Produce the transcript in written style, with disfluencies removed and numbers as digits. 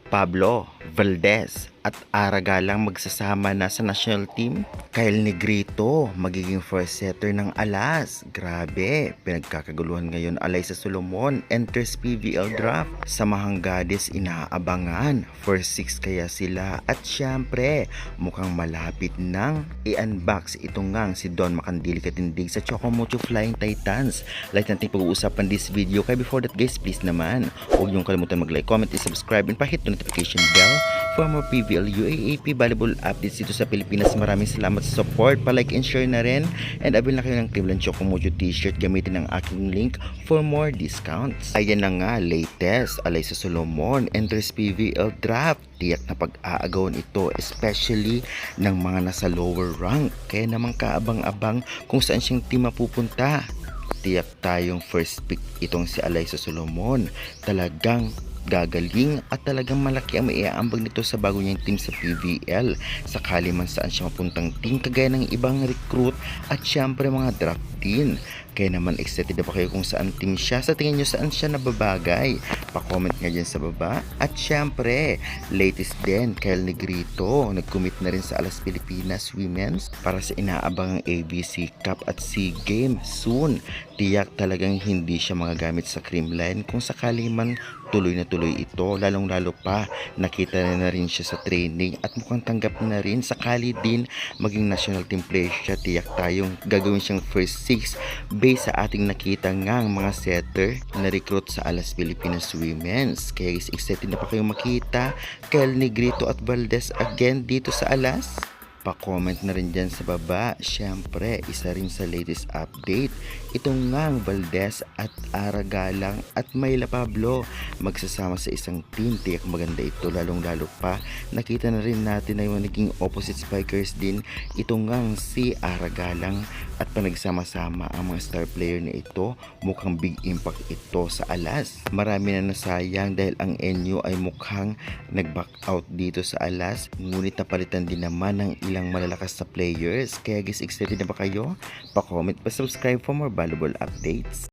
Pablo Valdez at Aragalang magsasama na sa national team. Kyle Negrito magiging first setter ng Alas. Grabe, pinagkakaguluhan ngayon. Alyssa Solomon enters PVL draft. Samahang Goddess inaabangan. First six kaya sila. At syempre, mukhang malapit nang i-unbox itong ngang si Don Makandili Katindig sa Chocomocho Flying Titans. Like natin pag-uusapan this video. Kaya before that guys, please naman, huwag niyong kalimutan mag-like, comment, and subscribe, and pa-hit the notification bell for more PVL UAAP volleyball updates dito sa Pilipinas. Maraming salamat sa support, pa-like and share na rin, and abil na kayo ng Cleveland Chocomocho t-shirt gamitin ang aking link for more discounts. Ayan na nga, latest, Alyssa Solomon enters PVL draft. Tiyak na pag-aagawan ito, especially ng mga nasa lower rank, kaya naman kaabang-abang kung saan siyang team mapupunta. Tiyak tayong first pick itong si Alyssa Solomon. Talagang gagaling at talagang malaki ang maiaambag nito sa bago niyang team sa PVL, sakali man saan siya mapuntang team kagaya ng ibang recruit at syempre mga draft din. Kaya naman excited na ba kayo kung saan team siya? Sa tingin nyo saan siya nababagay? Pa-comment nga dyan sa baba. At syempre, latest din, Kyle Negrito nag-commit na rin sa Alas Pilipinas Women's para sa inaabangang ABC Cup at SEA Games soon. Tiyak talagang hindi siya magagamit sa creamline kung sakali man tuloy na tuloy ito, lalong-lalo pa nakita na rin siya sa training at mukhang tanggap na rin sakali din maging national team player siya. Tiyak tayong gagawin siyang first six based sa ating nakita ngang mga setter na recruit sa Alas Pilipinas Women's. Kaya guys, excited na pa kayong makita Kyle Negrito at Valdez again dito sa Alas? Pa-comment na rin dyan sa baba. Syempre, isa rin sa latest update, itong ngang Valdez at Aragalang at Mayla Pablo magsasama sa isang team. Tiyak maganda ito, lalong lalo pa nakita na rin natin na yung naging opposite spikers din itong ngang si Aragalang at panagsama-sama ang mga star player na ito. Mukhang big impact ito sa Alas. Marami na nasayang dahil ang NU ay mukhang nag-back out dito sa Alas, ngunit napalitan din naman ng ilang malalakas sa players. Kaya guys, excited na ba kayo? Pa-comment, pa-subscribe for more valuable updates.